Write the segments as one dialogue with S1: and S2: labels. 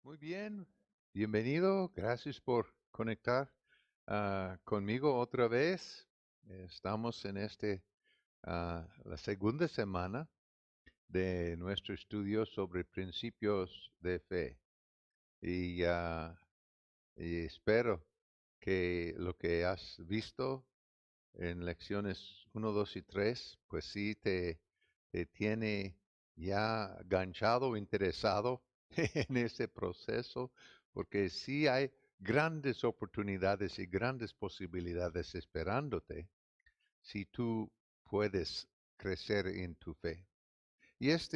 S1: Muy bien, bienvenido. Gracias por conectar conmigo otra vez. Estamos en la segunda semana de nuestro estudio sobre principios de fe. Y, y espero que lo que has visto en lecciones uno, 2 y 3, pues sí te tiene ya ganchado, interesado en ese proceso, porque sí hay grandes oportunidades y grandes posibilidades esperándote si tú puedes crecer en tu fe. Y es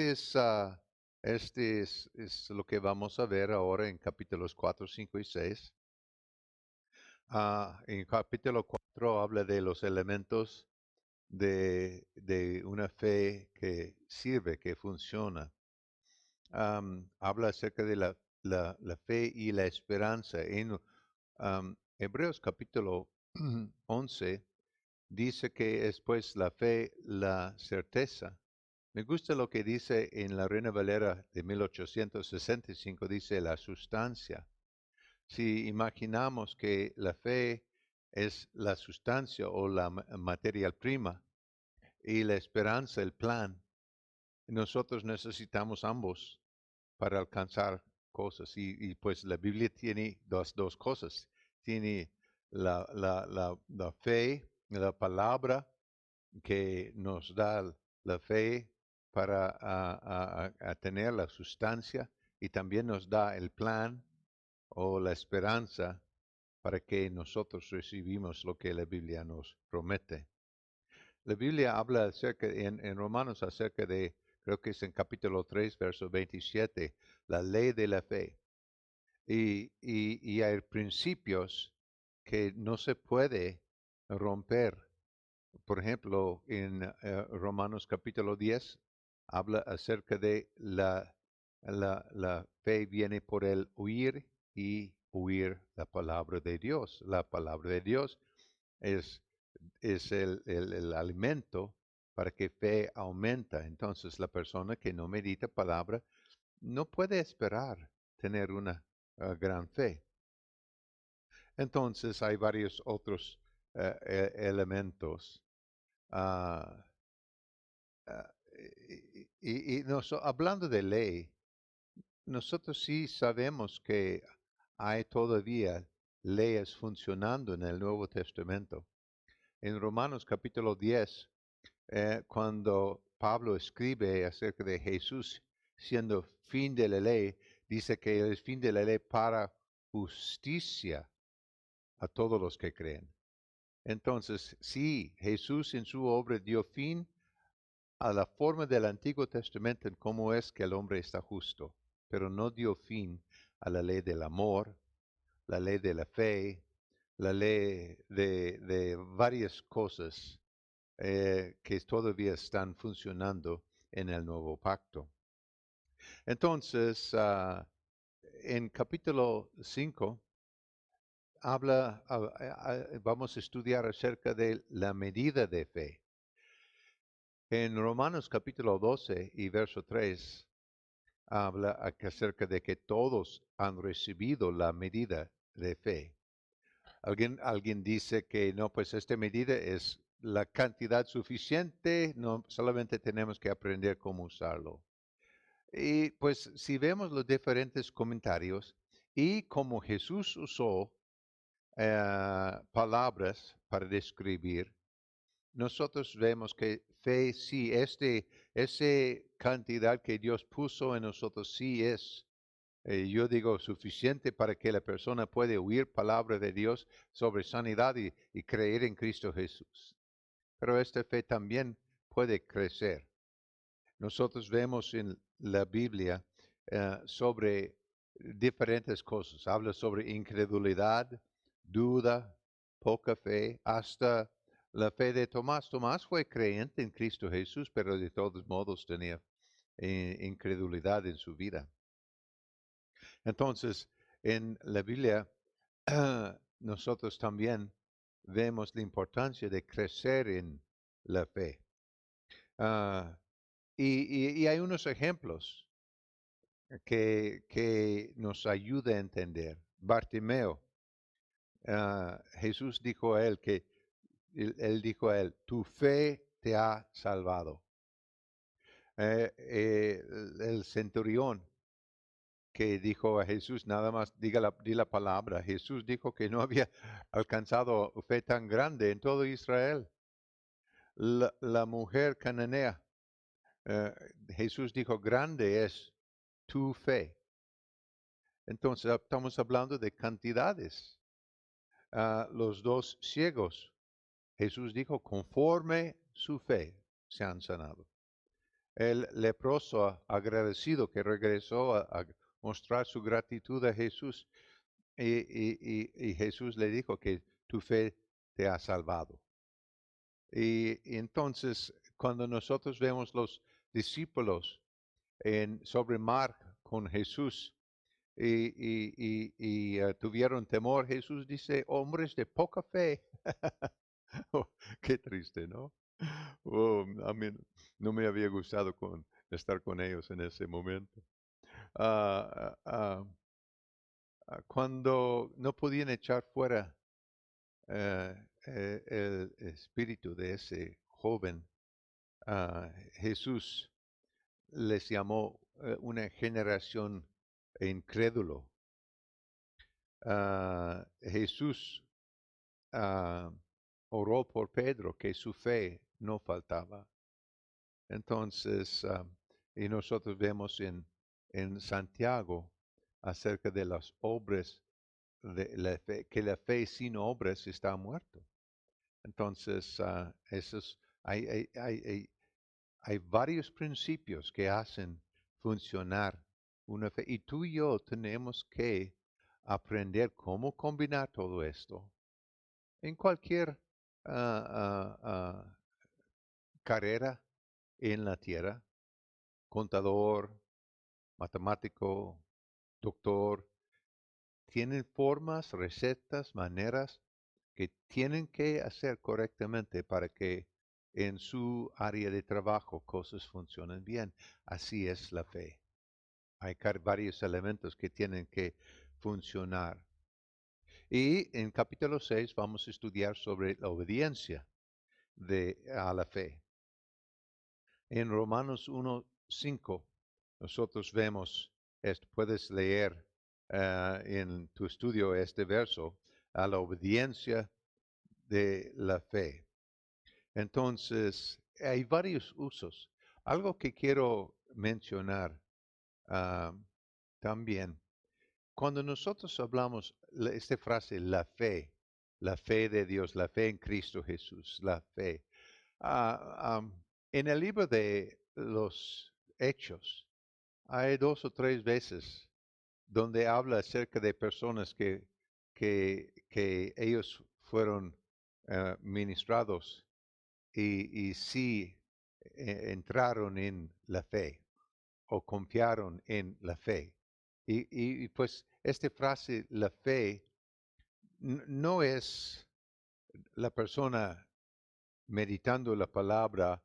S1: lo que vamos a ver ahora en capítulos 4, 5 y 6. En capítulo 4 habla de los elementos de una fe que sirve, que funciona. Habla acerca de la fe y la esperanza. En Hebreos capítulo 11 dice que es pues la fe, la certeza. Me gusta lo que dice en la Reina Valera de 1865, dice la sustancia. Si imaginamos que la fe es la sustancia o la materia prima, y la esperanza, el plan. Nosotros necesitamos ambos para alcanzar cosas. Pues la Biblia tiene dos cosas. Tiene la fe, la palabra que nos da la fe para a tener la sustancia y también nos da el plan o la esperanza para que nosotros recibimos lo que la Biblia nos promete. La Biblia habla en Romanos acerca de, creo que es en capítulo 3, verso 27, la ley de la fe. Y hay principios que no se puede romper. Por ejemplo, en Romanos capítulo 10 habla acerca de la fe viene por el oír y oír la palabra de Dios. La palabra de Dios es es el alimento para que fe aumenta. Entonces la persona que no medita palabra no puede esperar tener una gran fe. Entonces hay varios otros elementos. ah, ah, Hablando de ley, nosotros sí sabemos que hay todavía leyes funcionando en el Nuevo Testamento. En Romanos capítulo 10 cuando Pablo escribe acerca de Jesús siendo fin de la ley, dice que es fin de la ley para justicia a todos los que creen. Entonces, sí, Jesús en su obra dio fin a la forma del Antiguo Testamento en cómo es que el hombre está justo, pero no dio fin a la ley del amor, la ley de la fe, la ley de varias cosas que todavía están funcionando en el nuevo pacto. Entonces, en capítulo 5 vamos a estudiar acerca de la medida de fe. En Romanos capítulo 12 y verso 3 habla acerca de que todos han recibido la medida de fe. Alguien dice que no, pues esta medida es la cantidad suficiente, no solamente tenemos que aprender cómo usarlo. Y pues si vemos los diferentes comentarios y como Jesús usó palabras para describir, nosotros vemos que fe sí, esa cantidad que Dios puso en nosotros sí es yo digo, suficiente para que la persona pueda oír palabra de Dios sobre sanidad y creer en Cristo Jesús. Pero esta fe también puede crecer. Nosotros vemos en la Biblia sobre diferentes cosas. Habla sobre incredulidad, duda, poca fe, hasta la fe de Tomás. Tomás fue creyente en Cristo Jesús, pero de todos modos tenía incredulidad en su vida. Entonces, en la Biblia, nosotros también vemos la importancia de crecer en la fe. Ah, y hay unos ejemplos. que nos ayude a entender. Bartimeo, Jesús dijo a él que, él dijo a él, tu fe te ha salvado. El centurión que dijo a Jesús, nada más di la palabra. Jesús dijo que no había alcanzado fe tan grande en todo Israel. La mujer cananea, eh, Jesús dijo, grande es tu fe. Entonces estamos hablando de cantidades. Los dos ciegos, Jesús dijo, conforme su fe se han sanado. El leproso agradecido que regresó a mostrar su gratitud a Jesús y Jesús le dijo que tu fe te ha salvado. Y entonces cuando nosotros vemos los discípulos sobre mar con Jesús y tuvieron temor, Jesús dice, hombres de poca fe. Oh, qué triste, ¿no? Oh, a mí no me había gustado estar con ellos en ese momento. Ah, ah, Cuando no podían echar fuera el espíritu de ese joven, Jesús les llamó una generación incrédulo. Jesús oró por Pedro que su fe no faltaba. Entonces, y nosotros vemos en Santiago acerca de las obras de la fe, que la fe sin obras está muerto. Entonces, hay varios principios que hacen funcionar una fe. Y tú y yo tenemos que aprender cómo combinar todo esto en cualquier ah, carrera en la tierra, contador, matemático, doctor, tienen formas, recetas, maneras que tienen que hacer correctamente para que en su área de trabajo cosas funcionen bien. Así es la fe. Hay varios elementos que tienen que funcionar. Y en capítulo 6 vamos a estudiar sobre la obediencia a la fe. En Romanos 1:5 nosotros vemos, puedes leer en tu estudio este verso, a la obediencia de la fe. Entonces, hay varios usos. Algo que quiero mencionar ah, también, cuando nosotros hablamos esta frase, la fe de Dios, la fe en Cristo Jesús, la fe. En el libro de los Hechos hay 2 o 3 veces donde habla acerca de personas que ellos fueron ministrados y sí entraron en la fe o confiaron en la fe. Y pues esta frase, la fe, no es la persona meditando la palabra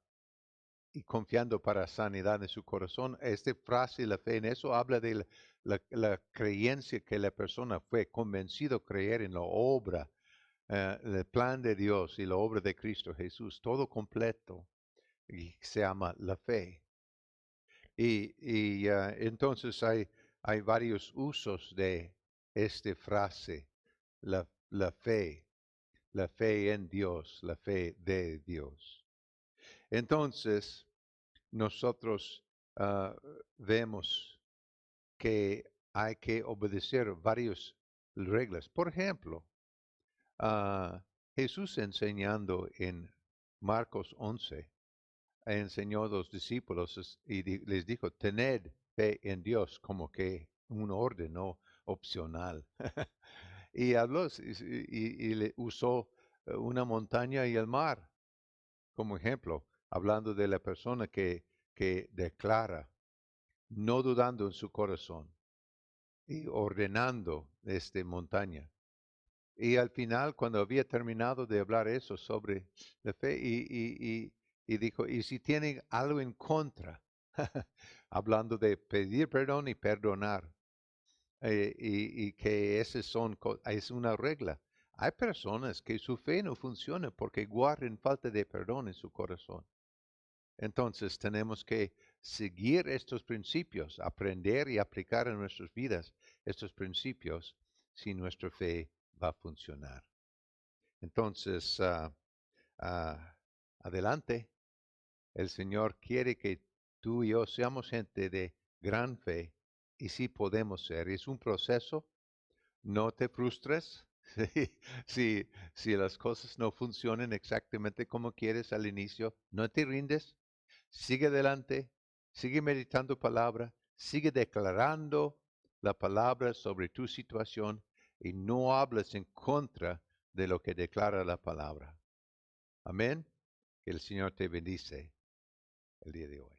S1: y confiando para sanidad en su corazón. Esta frase, la fe en eso, habla de la creencia que la persona fue convencido a creer en la obra, el plan de Dios y la obra de Cristo Jesús, todo completo, y se llama la fe. Y entonces hay varios usos de esta frase, la fe, la fe en Dios, la fe de Dios. Entonces, nosotros vemos que hay que obedecer varias reglas. Por ejemplo, Jesús enseñando en Marcos 11, enseñó a los discípulos y les dijo, tened fe en Dios, como que un orden, no opcional. Y habló y le usó una montaña y el mar como ejemplo, hablando de la persona que declara, no dudando en su corazón y ordenando esta montaña. Y al final, cuando había terminado de hablar eso sobre la fe, y dijo, y si tienen algo en contra, hablando de pedir perdón y perdonar, y que es una regla. Hay personas que su fe no funciona porque guardan falta de perdón en su corazón. Entonces tenemos que seguir estos principios, aprender y aplicar en nuestras vidas estos principios si nuestra fe va a funcionar. Entonces, ah, adelante. El Señor quiere que tú y yo seamos gente de gran fe y sí podemos ser. Es un proceso. No te frustres si, si las cosas no funcionan exactamente como quieres al inicio. No te rindes. Sigue adelante. Sigue meditando palabra. Sigue declarando la palabra sobre tu situación y no hables en contra de lo que declara la palabra. Amén. Que el Señor te bendice el día de hoy.